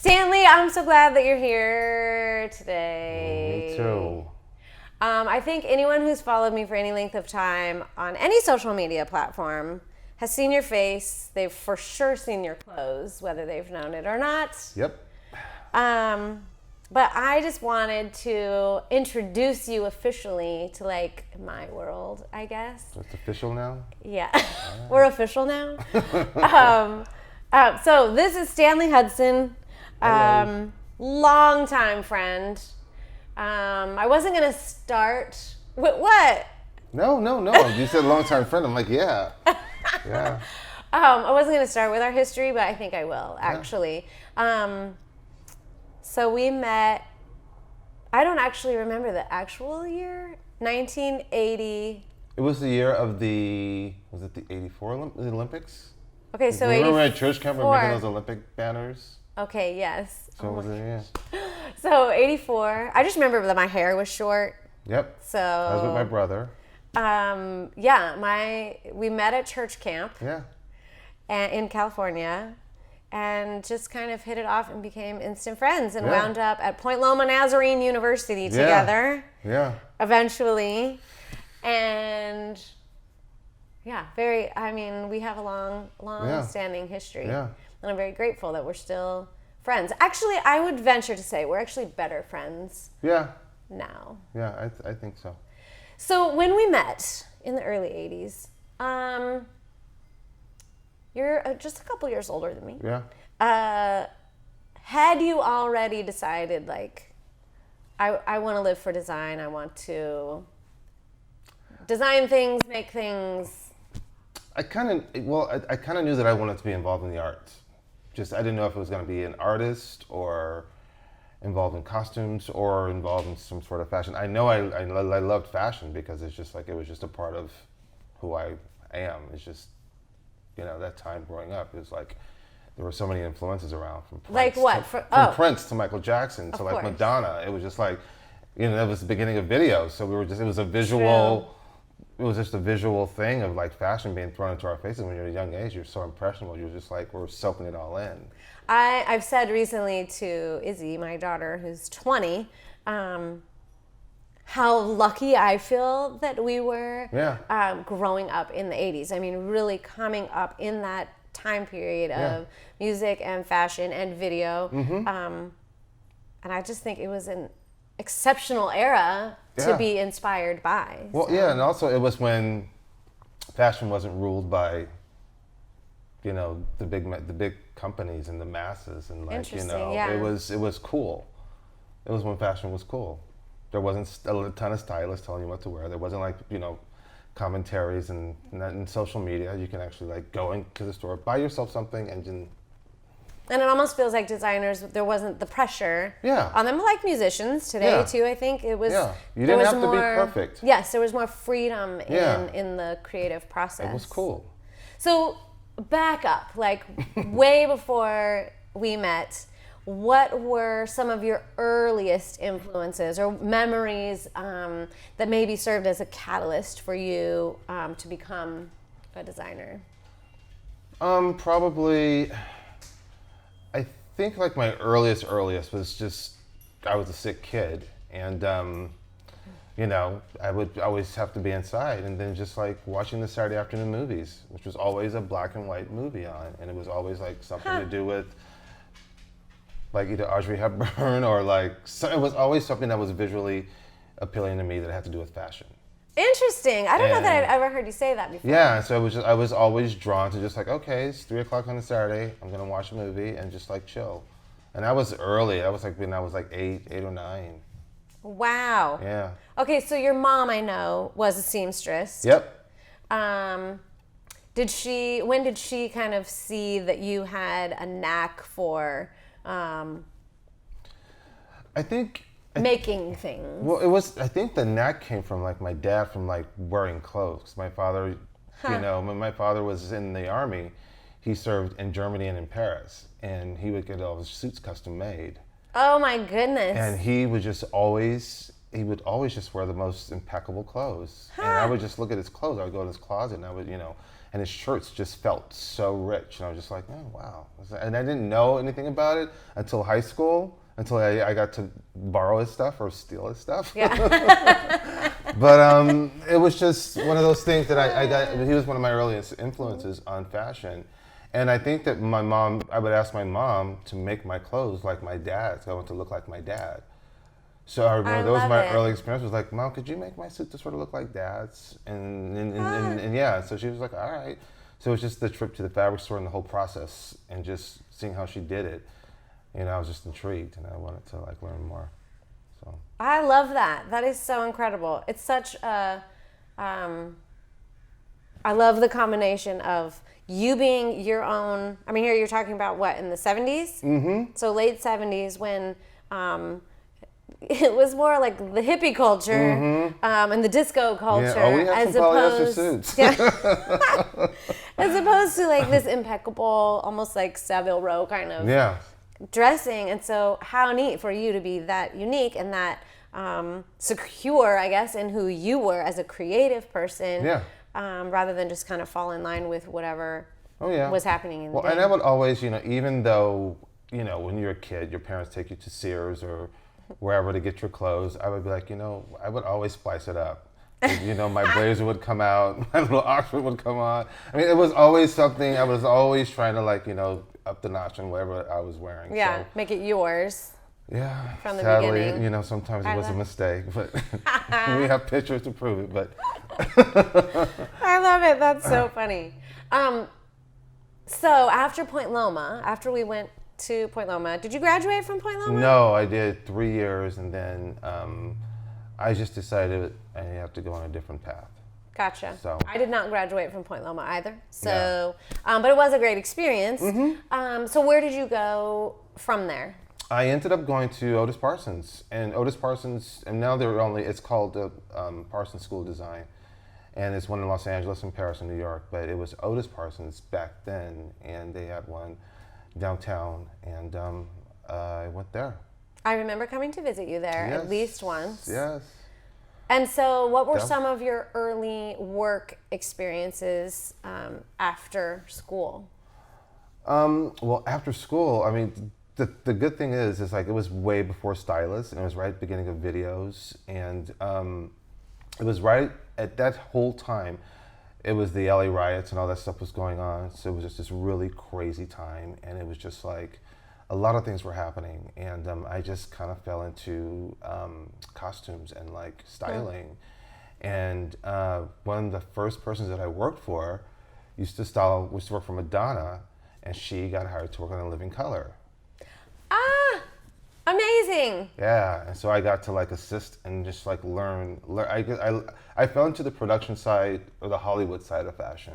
Stanley, I'm so glad that you're here today. Me too. I think anyone who's followed me for any length of time on any social media platform has seen your face. They've for sure seen your clothes, whether they've known it or not. Yep. But I just wanted to introduce you officially to like my world, I guess. So it's official now? Yeah, we're official now. So this is Stanley Hudson, longtime friend. I wasn't gonna start. What? No. You said longtime friend. I'm like, yeah. Yeah. I wasn't gonna start with our history, but I think I will actually. So we met. I don't actually remember the actual year. 1980. It was the year of was it the 84 Olympics? Okay, so Remember 84. at church camp we were making those Olympic banners? Okay, yes. So was it, yeah. So 84. I just remember that my hair was short. Yep. So I was with my brother. We met at church camp. Yeah. In California, and just kind of hit it off and became instant friends and Yeah. wound up at Point Loma Nazarene University together. Yeah. Eventually, and we have a long standing history. Yeah. And I'm very grateful that we're still friends. Actually, I would venture to say we're actually better friends Yeah. now. Yeah, I think so. So when we met in the early 80s, you're just a couple years older than me. Yeah. Had you already decided, like, I want to live for design, I want to design things, make things? I kind of knew that I wanted to be involved in the arts. I didn't know if it was going to be an artist or involved in costumes or involved in some sort of fashion. I know I loved fashion because it's just like it was just a part of who I am. It's just, that time growing up, it was like there were so many influences around from Prince, like what? From Prince to Michael Jackson to Of like course. Madonna. It was just like, that was the beginning of videos. So it was a visual. True. It was just a visual thing of like fashion being thrown into our faces when you're at a young age. You're so impressionable. You're just like, we're soaking it all in. I've said recently to Izzy, my daughter, who's 20, how lucky I feel that we were growing up in the 80s. I mean, really coming up in that time period of music and fashion and video. Mm-hmm. And I just think it was an exceptional era to be inspired by. Well, yeah, and also it was when fashion wasn't ruled by, the big companies and the masses, and like it was cool. It was when fashion was cool. There wasn't a ton of stylists telling you what to wear. There wasn't like commentaries and social media. You can actually like go into the store, buy yourself something, And it almost feels like designers, there wasn't the pressure Yeah. on them, like musicians today Yeah. too. I think it was. Yeah. You there didn't was have to be more- perfect. Yes, there was more freedom Yeah. in the creative process. it was cool. So back up, like way before we met, what were some of your earliest influences or memories that maybe served as a catalyst for you to become a designer? Probably, I think like my earliest was just, I was a sick kid, and I would always have to be inside, and then just like watching the Saturday afternoon movies, which was always a black and white movie on, and it was always like something to do with like either Audrey Hepburn or like, it was always something that was visually appealing to me that had to do with fashion. Interesting. I don't know that I've ever heard you say that before. Yeah, so I was always drawn to just like, okay, it's 3:00 on a Saturday, I'm gonna watch a movie and just like chill. And I was early. I was like when I was like eight or nine. Wow. Yeah. Okay, so your mom, I know, was a seamstress. Yep. When did she kind of see that you had a knack for I think. making things? Well, I think the knack came from like my dad from like wearing clothes. My father, when my father was in the army, he served in Germany and in Paris, and he would get all his suits custom made. Oh my goodness. And he would always just wear the most impeccable clothes. And I would just look at his clothes. I would go in his closet and I would, and his shirts just felt so rich. And I was just like, oh, wow. And I didn't know anything about it until high school, until I got to borrow his stuff or steal his stuff. Yeah. But it was just one of those things that I got. He was one of my earliest influences on fashion. And I think that I would ask my mom to make my clothes like my dad's. I want to look like my dad. So I remember that was my early experience. Was like, Mom, could you make my suit to sort of look like Dad's? And yeah, so she was like, all right. So it was just the trip to the fabric store and the whole process, and just seeing how she did it. I was just intrigued, and I wanted to like learn more. So I love that. That is so incredible. It's such a. I love the combination of you being your own. I mean, here you're talking about what, in the 70s? Mm-hmm. So late 70s when. It was more like the hippie culture and the disco culture, we have some polyester suits. As opposed to like this impeccable, almost like Savile Row kind of dressing. And so, how neat for you to be that unique and that secure, I guess, in who you were as a creative person, rather than just kind of fall in line with whatever was happening in the day. And I would always, even though when you're a kid, your parents take you to Sears or wherever to get your clothes, I would be like, I would always spice it up. My blazer would come out, my little Oxford would come on. I mean, it was always something. I was always trying to up the notch on whatever I was wearing. Yeah, so, make it yours. Yeah, from the sadly, beginning. Sometimes it was a mistake, but we have pictures to prove it. But I love it. That's so funny. So after Point Loma, after we went to Point Loma. Did you graduate from Point Loma? No, I did 3 years, and then I just decided I have to go on a different path. Gotcha. So I did not graduate from Point Loma either. So, but it was a great experience. So where did you go from there? I ended up going to Otis Parsons, and now it's called the Parsons School of Design, and it's one in Los Angeles and Paris and New York, but it was Otis Parsons back then, and they had one downtown, and I went there. I remember coming to visit you there at least once. Yes. And so what were some of your early work experiences after school? Well, after school, I mean, the good thing is like it was way before stylists, and it was right at the beginning of videos, and it was right at that whole time. It was the LA riots and all that stuff was going on, so it was just this really crazy time, and it was just like a lot of things were happening, and I just kind of fell into costumes and like styling. And one of the first persons that I worked for used to work for Madonna, and she got hired to work on A Living Color. Ah, amazing. Yeah, and so I got to like assist and just like learn. I fell into the production side or the Hollywood side of fashion,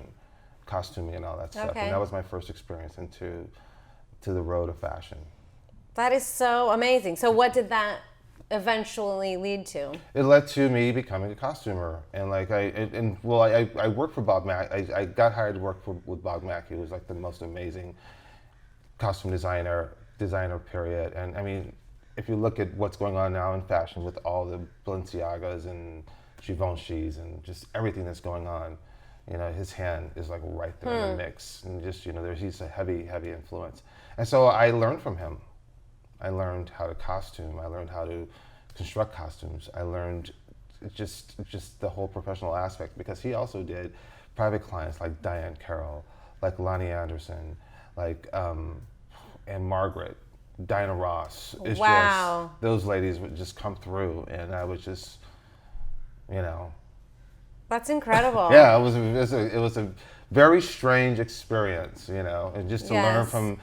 costuming and all that stuff. And that was my first experience into the road of fashion. That is so amazing. So what did that eventually lead to? It led to me becoming a costumer, and like I worked for Bob Mackie. I got hired to work with Bob Mackie, who was like the most amazing costume designer period. And I mean, if you look at what's going on now in fashion with all the Balenciagas and Givenchy's and just everything that's going on, his hand is like right there in the mix, and just he's a heavy influence. And so I learned from him. I learned how to costume. I learned how to construct costumes. I learned just the whole professional aspect, because he also did private clients like Diane Carroll, like Lonnie Anderson, like and Margaret, Diana Ross. It's just those ladies would just come through, and I would just, That's incredible. Yeah, it was a very strange experience, and just to learn from,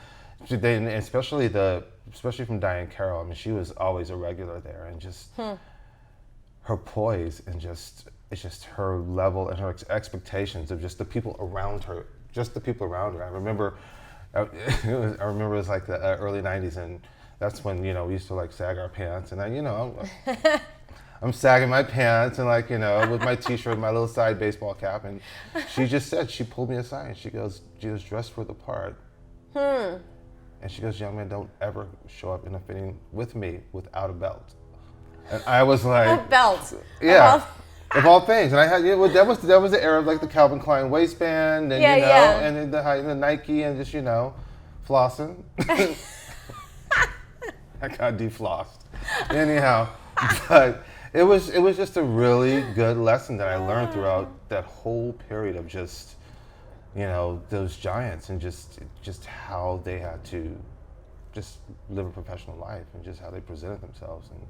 especially from Diane Carroll. I mean, she was always a regular there, and just her poise and it's just her level and her expectations of just the people around her. I remember it was like the early '90s, and that's when we used to like sag our pants, and I'm sagging my pants and with my T-shirt, my little side baseball cap, and she pulled me aside and she goes, dressed for the part. And she goes, young man, don't ever show up in a fitting with me without a belt. And I was like, a belt. Yeah. Of all things, and I had that was the era of like the Calvin Klein waistband, and and then the Nike, and just flossing. I got deflossed. Anyhow, but it was just a really good lesson that I learned throughout that whole period of just those giants, and just how they had to just live a professional life, and just how they presented themselves, and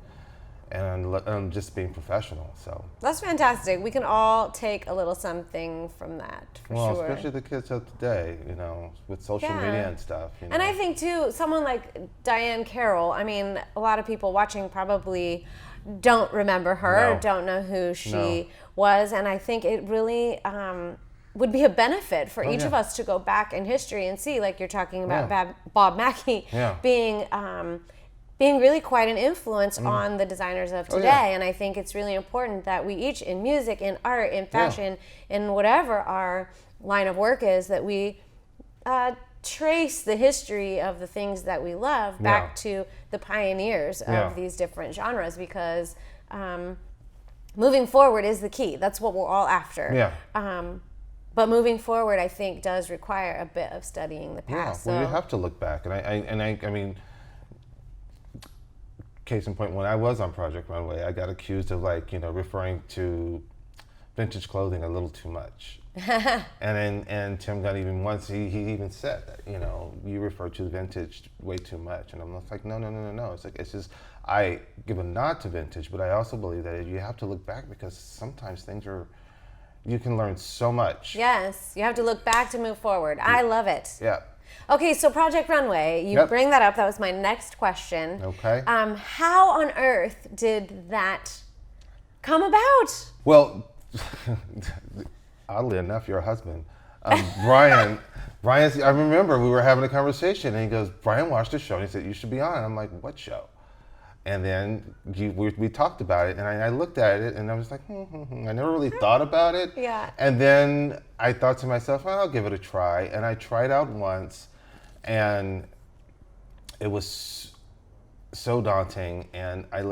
just being professional. So that's fantastic. We can all take a little something from that, for sure. Especially the kids of today, with social media and stuff. And I think too, someone like Diane Carroll. I mean, a lot of people watching probably don't remember her, don't know who she was, and I think it really would be a benefit for each of us to go back in history and see, like you're talking about Bob Mackie being really quite an influence on the designers of today. And I think it's really important that we each, in music, in art, in fashion, in whatever our line of work is, that we trace the history of the things that we love back to the pioneers of these different genres, because moving forward is the key. That's what we're all after. But moving forward, I think, does require a bit of studying the past. Well, you have to look back, and I mean, case in point, when I was on Project Runway, I got accused of referring to vintage clothing a little too much. and Tim Gunn even once he even said that you refer to vintage way too much, and I'm like, no. It's just I give a nod to vintage, but I also believe that you have to look back, because sometimes you can learn so much. Yes, you have to look back to move forward. I love it. Yeah. Okay, so Project Runway, you bring that up. That was my next question. Okay. How on earth did that come about? Well, oddly enough, your husband, Brian. I remember we were having a conversation, and he goes, "Brian watched the show, and he said you should be on." And I'm like, "What show?" And then we talked about it, and I looked at it, and I was like, I never really thought about it. Yeah. And then I thought to myself, I'll give it a try. And I tried out once, and it was so daunting. And I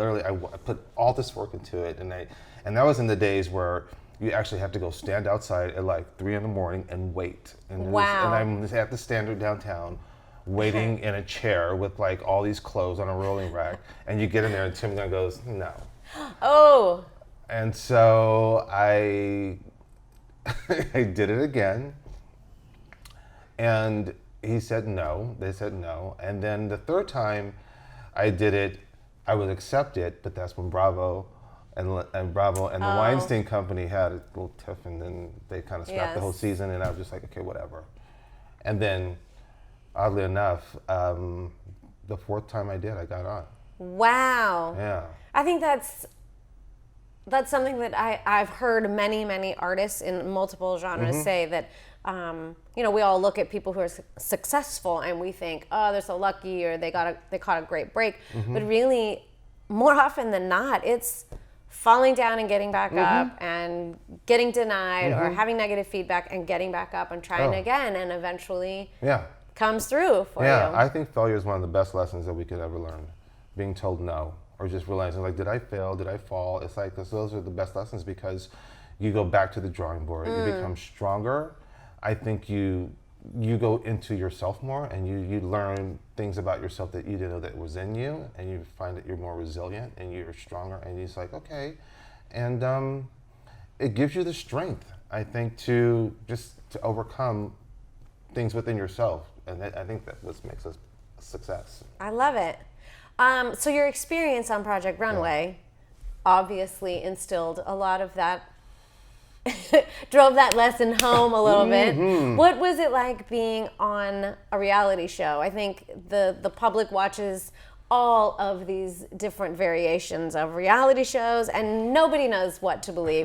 put all this work into it, and that was in the days where you actually have to go stand outside at like 3 a.m. and wait. And I'm at the Standard downtown, waiting in a chair with like all these clothes on a rolling rack, and you get in there, and Tim Gunn goes, "No." Oh. And so I did it again, and he said no. They said no, and then the third time I did it, I was accepted, but that's when Bravo and the Weinstein Company had a little tiff, and then they kind of scrapped the whole season, and I was just like, okay, whatever. And then, oddly enough, the fourth time I did, I got on. Wow. Yeah. I think that's something that I've heard many artists in multiple genres say, that we all look at people who are successful and we think, oh, they're so lucky, or they caught a great break. But really, more often than not, it's falling down and getting back up, and getting denied or having negative feedback and getting back up and trying again, and eventually comes through for you. Yeah, I think failure is one of the best lessons that we could ever learn. Being told no, or just realizing, like, did I fail? Did I fall? It's like, those are the best lessons, because you go back to the drawing board. You become stronger. I think you go into yourself more, and you learn things about yourself that you didn't know that was in you, and you find that you're more resilient and you're stronger, and it's like, okay. And it gives you the strength, I think, to overcome things within yourself. And I think that what makes us a success. I love it. So your experience on Project Runway obviously instilled a lot of that, drove that lesson home a little bit. What was it like being on a reality show? I think the public watches all of these different variations of reality shows, and nobody knows what to believe.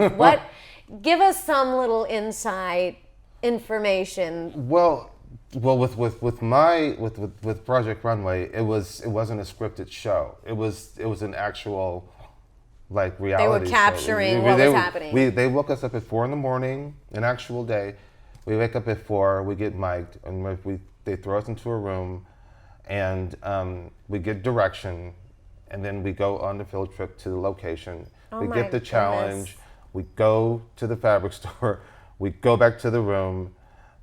Give us some little inside information. Well, with Project Runway, it wasn't a scripted show. It was an actual, like, reality show. They were capturing what was happening. They woke us up at 4 a.m, an actual day. We wake up at 4, we get mic'd, and they throw us into a room, and we get direction, and then we go on the field trip to the location. We get the challenge. We go to the fabric store, we go back to the room,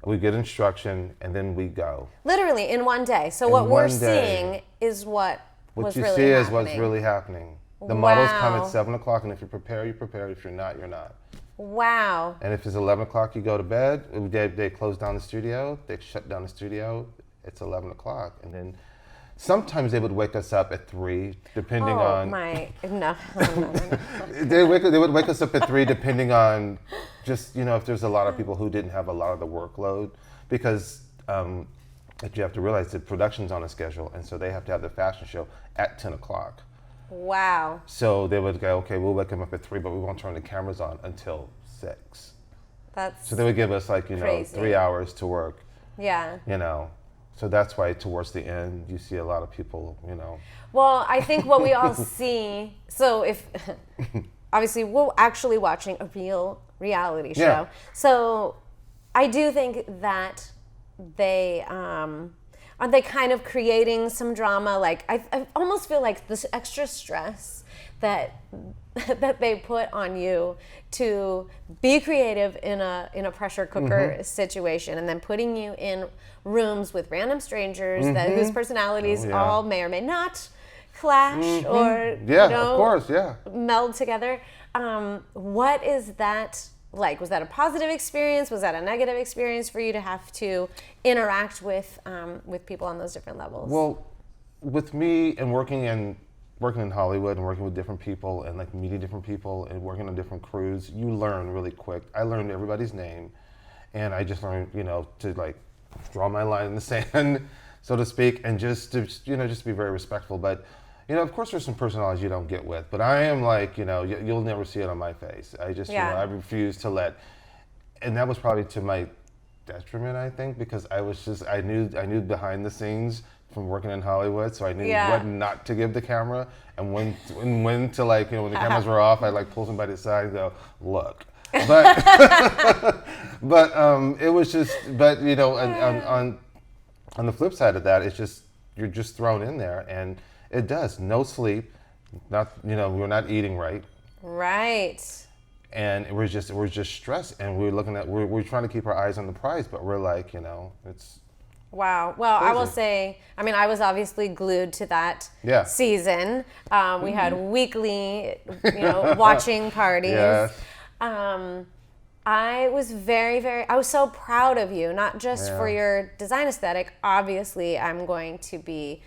we get instruction, and then we go. Literally in one day. So what we're seeing is what was really happening. What you see is what's really happening. The models come at 7 o'clock, and if you prepare, you prepare. If you're not, you're not. Wow. And if it's 11 o'clock, you go to bed. They close down the studio. They shut down the studio. It's 11 o'clock. And then sometimes they would wake us up at 3, depending on... No. They would wake us up at 3, depending on just, if there's a lot of people who didn't have a lot of the workload. Because you have to realize that production's on a schedule, and so they have to have the fashion show at 10 o'clock. Wow. So they would go, okay, we'll wake them up at 3, but we won't turn the cameras on until 6. So they would give us crazy. 3 hours to work. Yeah. So that's why towards the end you see a lot of people, Well, I think what we all see, so if, obviously we're actually watching a real reality show. Yeah. So I do think that they, aren't they kind of creating some drama? Like, I almost feel like this extra stress that they put on you to be creative in a pressure cooker situation, and then putting you in rooms with random strangers whose personalities all may or may not clash or of course, meld together. What is that like? Was that a positive experience? Was that a negative experience for you to have to interact with people on those different levels? Well, with me and working in Hollywood and working with different people and meeting different people and working on different crews, you learn really quick. I learned everybody's name, and I just learned, to draw my line in the sand, so to speak, and just to be very respectful. But of course, there's some personalities you don't get with, but I am you'll never see it on my face. I just, I refuse to let, and that was probably to my detriment, I think, because I knew behind the scenes from working in Hollywood, so I knew what not to give the camera, and when to when the cameras were off, I'd pull somebody aside and go, look. But it was just, on the flip side of that, it's just, you're just thrown in there, and it does. No sleep, we're not eating right. Right. And we're just stressed, and we're trying to keep our eyes on the prize, but we're it's. Wow. Well, crazy. I will say, I was obviously glued to that season. We had weekly, watching parties. Yes. I was I was so proud of you, not just for your design aesthetic. Obviously, I'm going to be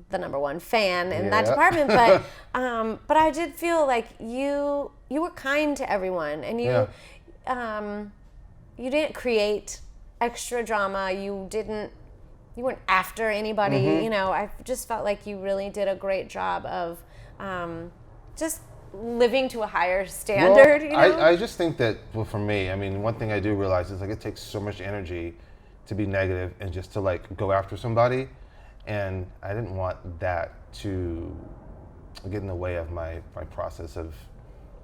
the #1 fan in that department, but I did feel like you were kind to everyone, and you didn't create extra drama. You weren't after anybody. I just felt like you really did a great job of just living to a higher standard. Well, I just think that, for me, one thing I do realize is it takes so much energy to be negative and just to go after somebody, and I didn't want that to get in the way of my process of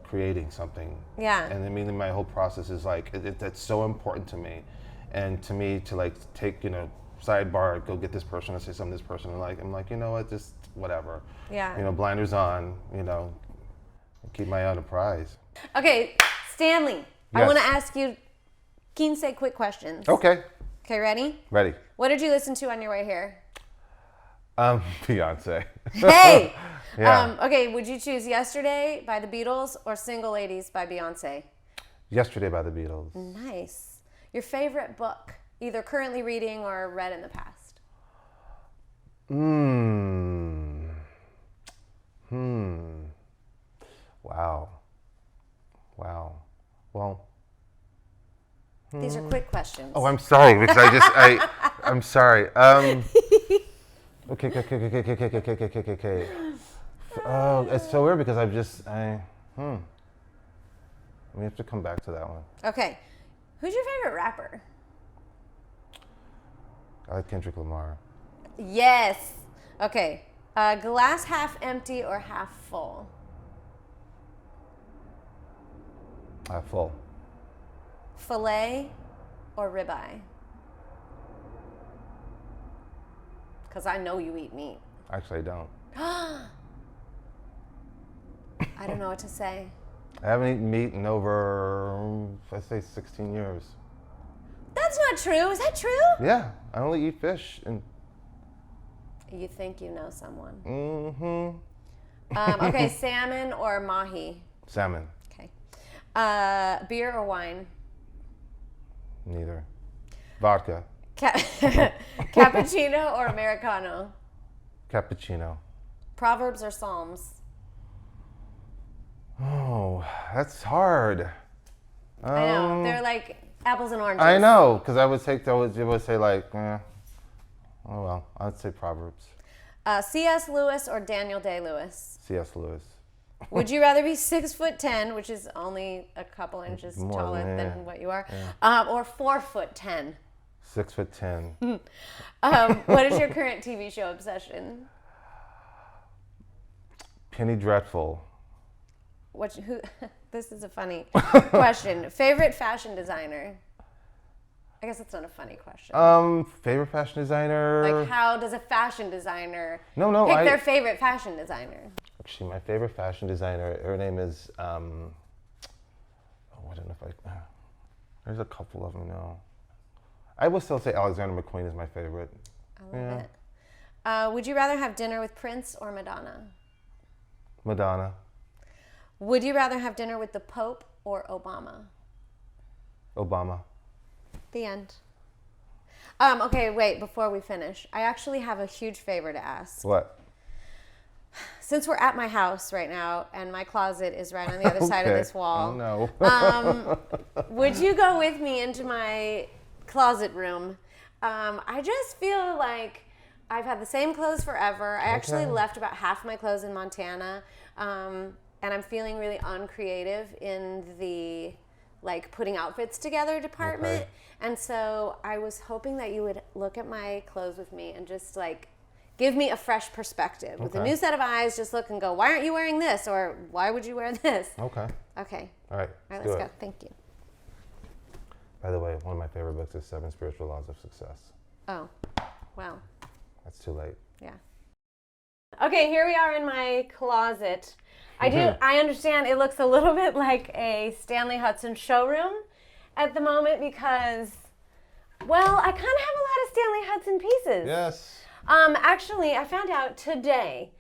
creating something. Yeah. And my whole process is that's so important to me, and to me to take sidebar, go get this person and say something to this person, and I'm like, you know what, just whatever. Yeah. Blinders on, keep my eye on the prize. Okay, Stanley, yes. I want to ask you 15 quick questions. Okay. Okay, ready? Ready. What did you listen to on your way here? Beyonce. Hey! Yeah. Okay, would you choose Yesterday by the Beatles or Single Ladies by Beyonce? Yesterday by the Beatles. Nice. Your favorite book, either currently reading or read in the past? Wow. Well. These are quick questions. Oh, I'm sorry, because I'm sorry. Okay. Oh, it's so weird because we have to come back to that one. Okay. Who's your favorite rapper? I like Kendrick Lamar. Yes. Okay. Glass half empty or half full? Full. Filet or ribeye? Because I know you eat meat. Actually, I don't. I don't know what to say. I haven't eaten meat in over, I'd say 16 years. That's not true. Is that true? Yeah, I only eat fish. And you think you know someone. Mm-hmm. Okay, salmon or mahi? Salmon. Okay. Beer or wine? Neither. Vodka. Cappuccino or Americano? Cappuccino. Proverbs or Psalms? Oh, that's hard. I know. They're like apples and oranges. I know, because I would say like, oh well, I'd say Proverbs. C.S. Lewis or Daniel Day-Lewis? C.S. Lewis. Would you rather be 6'10", which is only a couple inches More taller than than what you are, yeah. Or 4'10"? 6'10". What is your current TV show obsession? Penny Dreadful. This is a funny question. Favorite fashion designer? I guess it's not a funny question. Favorite fashion designer? Like, how does a fashion designer pick their favorite fashion designer? Actually, my favorite fashion designer, her name is, I don't know if there's a couple of them now. I would still say Alexander McQueen is my favorite. I love it. Would you rather have dinner with Prince or Madonna? Madonna. Would you rather have dinner with the Pope or Obama? Obama. The end. Okay, wait, before we finish, I actually have a huge favor to ask. What? Since we're at my house right now and my closet is right on the other side of this wall. Oh, no. Would you go with me into my closet room? I just feel like I've had the same clothes forever. I actually left about half my clothes in Montana. And I'm feeling really uncreative in the like putting outfits together department. Okay. And so I was hoping that you would look at my clothes with me and just like give me a fresh perspective. With a new set of eyes, just look and go, why aren't you wearing this? Or why would you wear this? Okay. Okay. All right, let's go. Thank you. By the way, one of my favorite books is 7 Spiritual Laws of Success. Oh, wow. That's too late. Yeah. Okay, here we are in my closet. I understand it looks a little bit like a Stanley Hudson showroom at the moment because, well, I kind of have a lot of Stanley Hudson pieces. Yes. Actually, I found out today,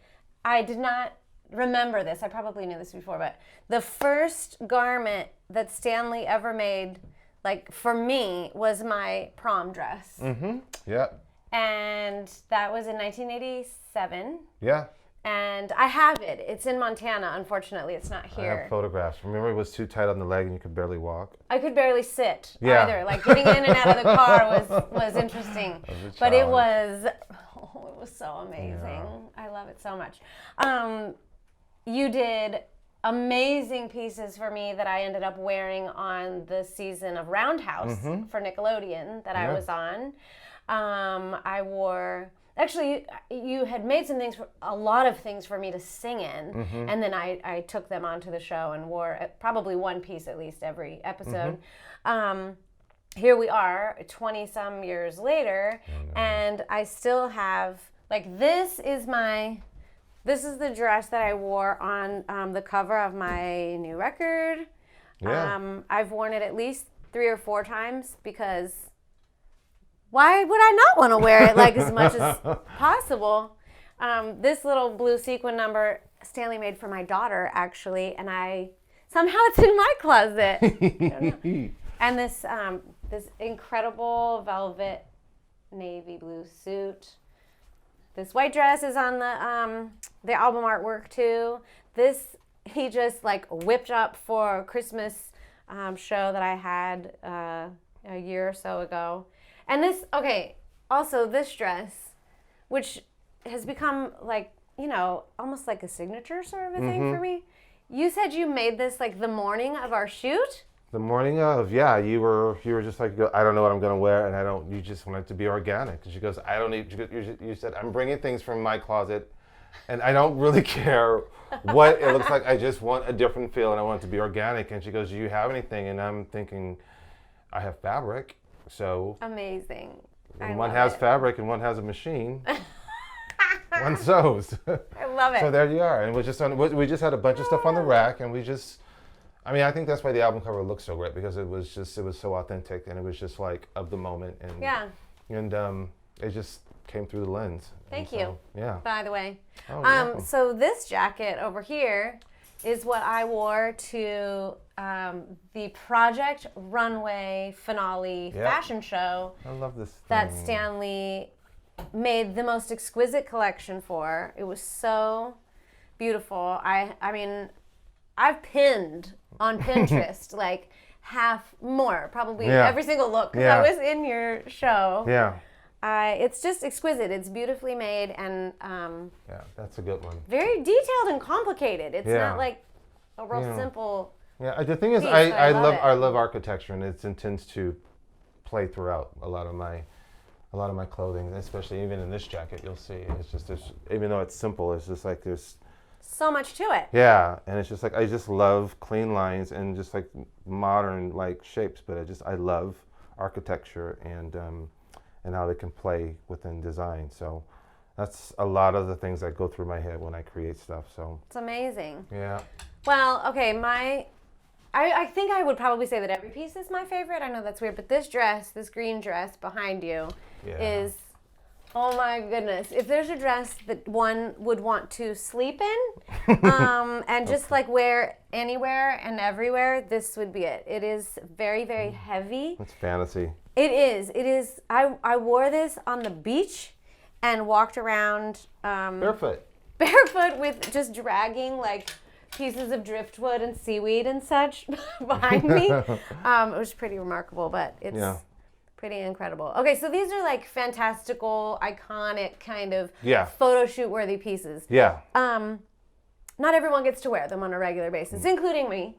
I did not remember this, I probably knew this before, but the first garment that Stanley ever made, like for me, was my prom dress. Mm-hmm, yeah. And that was in 1987. Yeah. And I have it. It's in Montana. Unfortunately, it's not here. I have photographs. Remember, it was too tight on the leg and you could barely walk? I could barely sit either. Like getting in and out of the car was interesting. But it was so amazing. Yeah. I love it so much. You did amazing pieces for me that I ended up wearing on the season of Roundhouse for Nickelodeon that I was on. I wore... Actually, you had made a lot of things for me to sing in, and then I took them onto the show and wore probably one piece at least every episode. Here we are, 20-some years later, and I still have, like, this is the dress that I wore on the cover of my new record. Yeah. I've worn it at least 3 or 4 times because... why would I not want to wear it like as much as possible? This little blue sequin number Stanley made for my daughter, actually, and somehow it's in my closet. And this incredible velvet navy blue suit. This white dress is on the album artwork too. This he just like whipped up for a Christmas show that I had a year or so ago. And also this dress, which has become like, almost like a signature sort of a thing for me. You said you made this like the morning of our shoot? The morning of, yeah, you were just like, I don't know what I'm going to wear, and you just want it to be organic. And she goes, you said, I'm bringing things from my closet, and I don't really care what it looks like. I just want a different feel, and I want it to be organic. And she goes, do you have anything? And I'm thinking, I have fabric. So amazing. One has fabric and one has a machine. One sews. I love it. So there you are. And we just had a bunch of stuff on the rack, and we just I mean, I think that's why the album cover looks so great, because it was so authentic, and it was just like of the moment, and it just came through the lens. Thank you. Yeah. By the way, welcome. so this jacket over here is what I wore to the Project Runway finale fashion show. I love this thing. That Stanley made the most exquisite collection for. It was so beautiful. I mean, I've pinned on Pinterest like probably every single look, because I was in your show. Yeah. It's just exquisite. It's beautifully made, and yeah, that's a good one. very detailed and complicated. It's not like a real simple. Yeah, the thing is, I love architecture, and it intends to play throughout a lot of my clothing, especially even in this jacket. You'll see it's just even though it's simple, it's just like there's so much to it. Yeah, and it's just like I just love clean lines and just like modern like shapes, but I love architecture and how they can play within design. So that's a lot of the things that go through my head when I create stuff. So it's amazing. Yeah. Well, okay, I think I would probably say that every piece is my favorite. I know that's weird, but this green dress behind you is, oh my goodness. If there's a dress that one would want to sleep in and just like wear anywhere and everywhere, this would be it. It is very, very heavy. It's fantasy. It is. I wore this on the beach and walked around barefoot with just dragging like pieces of driftwood and seaweed and such behind me. It was pretty remarkable, but it's pretty incredible. Okay, so these are like fantastical, iconic kind of photo shoot worthy pieces. Yeah. Not everyone gets to wear them on a regular basis, including me.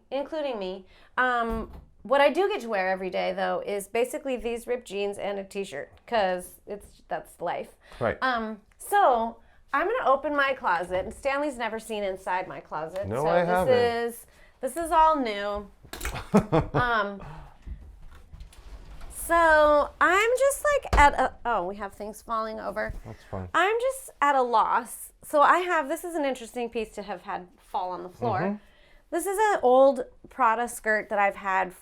What I do get to wear every day, though, is basically these ripped jeans and a t-shirt, because that's life. Right. So I'm going to open my closet, and Stanley's never seen inside my closet. No, so I haven't. This is all new. So I'm just like we have things falling over. That's fine. I'm just at a loss. So this is an interesting piece to have had fall on the floor. Mm-hmm. This is an old Prada skirt that I've had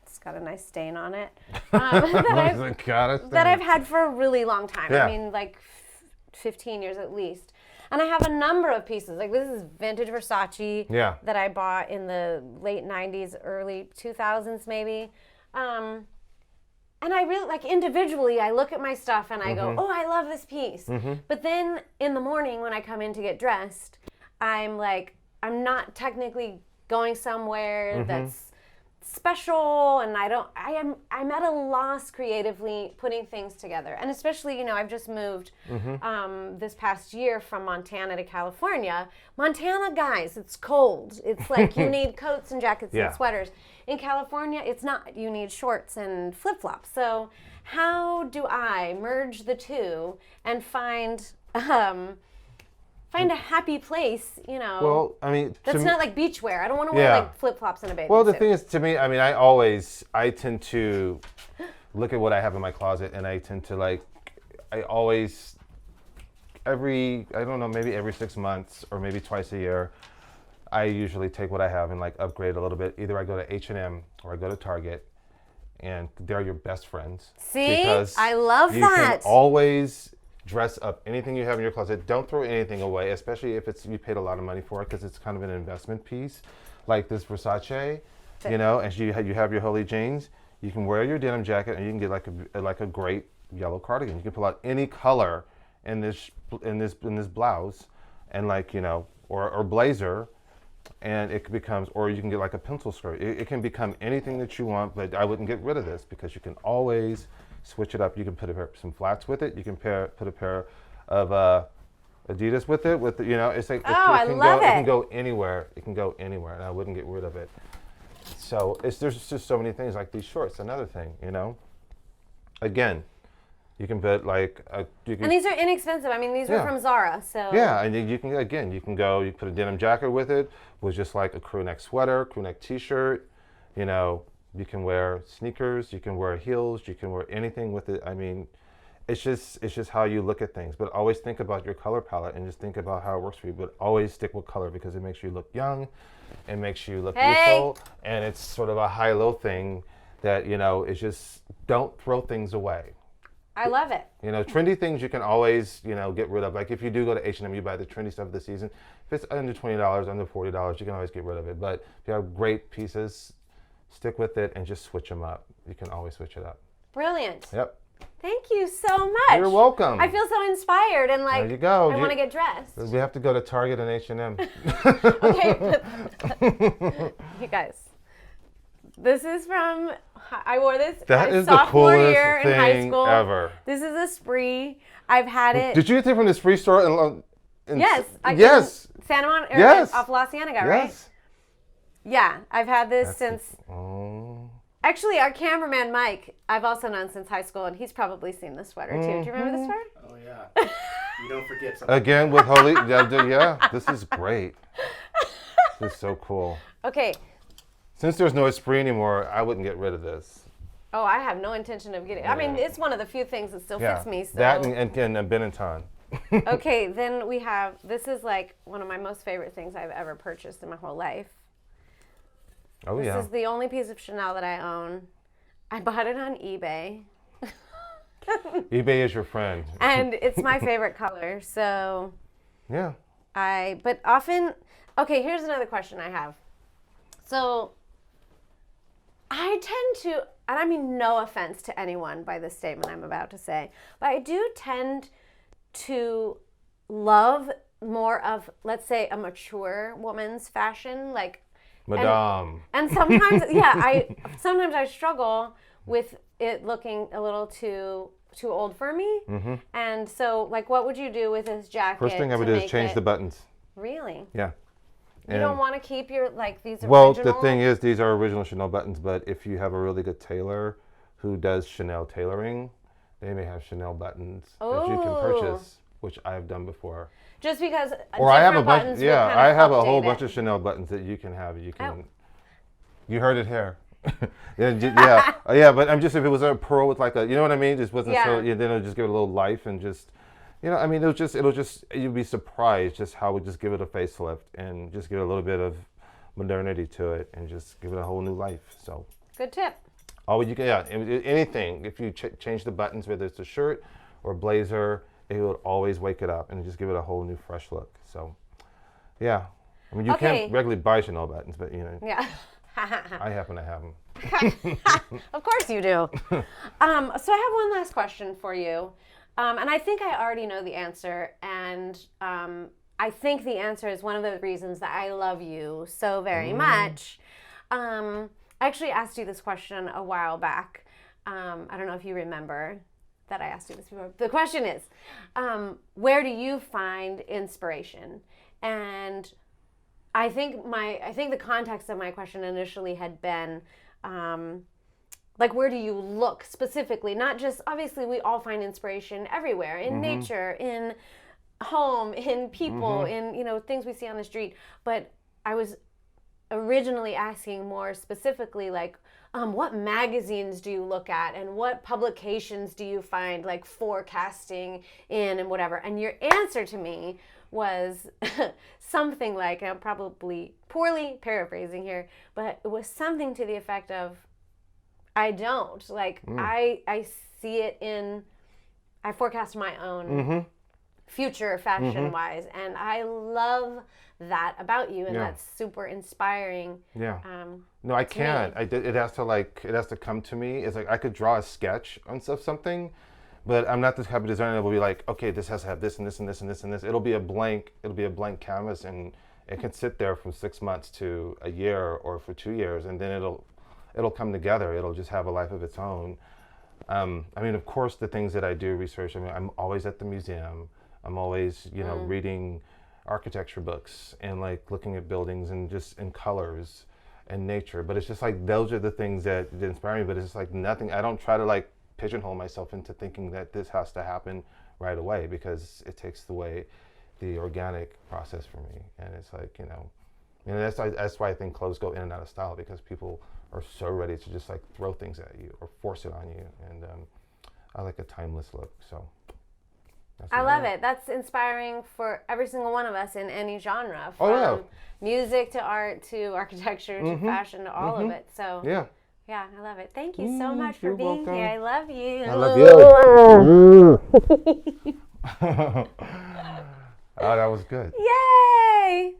it's got a nice stain on it. That I've had for a really long time. Yeah. I mean, like 15 years at least. And I have a number of pieces. Like this is vintage Versace that I bought in the late 90s, early 2000s maybe. And I really, like individually, I look at my stuff and I go, oh, I love this piece. Mm-hmm. But then in the morning when I come in to get dressed, I'm like, I'm not technically going somewhere that's special, and I'm at a loss creatively putting things together. And especially, I've just moved this past year from Montana to California. Montana, guys, it's cold. It's like you need coats and jackets and sweaters. In California, it's not. You need shorts and flip-flops. So how do I merge the two and find a happy place, Well, I mean, that's not like beachwear. I don't want to wear like flip-flops and a bathing Well, the suit. thing is, to me, I mean, I tend to look at what I have in my closet, and I tend to maybe every 6 months or maybe twice a year, I usually take what I have and like upgrade a little bit. Either I go to H&M or I go to Target, and they're your best friends. See, I love that. You can always dress up anything you have in your closet. Don't throw anything away, especially if you paid a lot of money for it, because it's kind of an investment piece. Like this Versace, and you have your Holy Janes. You can wear your denim jacket, and you can get like a great yellow cardigan. You can pull out any color in this blouse, and or blazer, and it becomes, or you can get like a pencil skirt. It can become anything that you want, but I wouldn't get rid of this because you can always switch it up. You can put some flats with it. You can put a pair of Adidas with it. It's like I love it. It can go anywhere. It can go anywhere, and I wouldn't get rid of it. So there's just so many things like these shorts. Another thing, Again, you can put and these are inexpensive. I mean, these were from Zara, so. Yeah, and you can put a denim jacket with it, with just like a crew neck sweater, crew neck t-shirt, You can wear sneakers, you can wear heels, you can wear anything with it. I mean, it's just how you look at things. But always think about your color palette and just think about how it works for you. But always stick with color because it makes you look young, it makes you look youthful, and it's sort of a high-low thing that, you know, it's just don't throw things away. I love it. You know, trendy things you can always, you know, get rid of. Like if you do go to H&M, you buy the trendy stuff of the season. If it's under $20, under $40, you can always get rid of it. But if you have great pieces, stick with it and just switch them up. You can always switch it up. Brilliant. Yep. Thank you so much. You're welcome. I feel so inspired and like, there you go. I want to get dressed. We have to go to Target and H&M. Okay. You guys, this is from, I wore this that my is sophomore the coolest year in high thing school. ever. This is a spree. I've had it. Did you get it from this free store in Yes. Yes. Santa Monica, Yes. off La Cienega, right? Yes. Yeah, I've had this since. Oh. Actually, our cameraman Mike, I've also known since high school, and he's probably seen this sweater too. Do you remember this sweater? Oh yeah. You don't forget something. Again with Holy. Yeah. This is great. This is so cool. Okay. Since there's no Esprit anymore, I wouldn't get rid of this. Oh, I have no intention of getting. I mean, it's one of the few things that still fits me. So. That and Benetton. Okay, then we have. This is like one of my most favorite things I've ever purchased in my whole life. Oh This yeah. is the only piece of Chanel that I own. I bought it on eBay. eBay is your friend. And it's my favorite color. So Yeah. but often, okay, here's another question I have. So I tend to, and I mean no offense to anyone by this statement I'm about to say, but I do tend to love more of, let's say, a mature woman's fashion, like Madame. And sometimes, sometimes I struggle with it looking a little too old for me. Mm-hmm. And so, like, what would you do with this jacket? First thing I would do is change the buttons. Really? Yeah. You don't want to keep your, like, these Well, original? the thing is, these are original Chanel buttons, but if you have a really good tailor who does Chanel tailoring, they may have Chanel buttons that you can purchase, which I've done before. Just because Or I have a bunch. buttons Yeah, would kind I of have a update whole it. bunch of Chanel buttons that you can have. You can. Oh. You heard it here. Yeah. But I'm just, if it was a pearl with like a, you know what I mean? Just wasn't so. Yeah. Then it'll just give it a little life and just, you know, I mean, it'll just you'd be surprised just how we just give it a facelift and just give it a little bit of modernity to it and just give it a whole new life. So. Good tip. You can, anything. If you change the buttons, whether it's a shirt or a blazer, it will always wake it up and just give it a whole new, fresh look. So, yeah. I mean, you can't regularly buy Chanel buttons, but, you know. Yeah. I happen to have them. Of course you do. So I have one last question for you. And I think I already know the answer. And I think the answer is one of the reasons that I love you so very much. I actually asked you this question a while back. I don't know if you remember that I asked you this before. The question is, where do you find inspiration? And I think the context of my question initially had been, like, where do you look specifically? Not just, obviously we all find inspiration everywhere, in nature, in home, in people, in, you know, things we see on the street. But I was originally asking more specifically, like, what magazines do you look at and what publications do you find, like, forecasting in and whatever? And your answer to me was something like, I'm probably poorly paraphrasing here, but it was something to the effect of, I don't. Like, I see it in, I forecast my own future fashion-wise, and I love that about you, and that's super inspiring. Yeah. No, I can't. It has to come to me. It's like I could draw a sketch on something, but I'm not the type of designer that will be like, okay, this has to have this and this and this and this and this. It'll be a blank canvas, and it can sit there from 6 months to a year or for 2 years, and then it'll come together. It'll just have a life of its own. I mean, of course, the things that I do research. I mean, I'm always at the museum. I'm always, you know, reading architecture books and like looking at buildings and just in colors and nature. But it's just like those are the things that inspire me. But it's just like nothing. I don't try to like pigeonhole myself into thinking that this has to happen right away, because it takes away the organic process for me. And it's like, you know, that's why I think clothes go in and out of style, because people are so ready to just like throw things at you or force it on you. And I like a timeless look. So I love it. That's inspiring for every single one of us in any genre, from music to art to architecture to fashion to all of it. So yeah, I love it. Thank you so much for being here. I love you. I love you. Oh, that was good. Yay!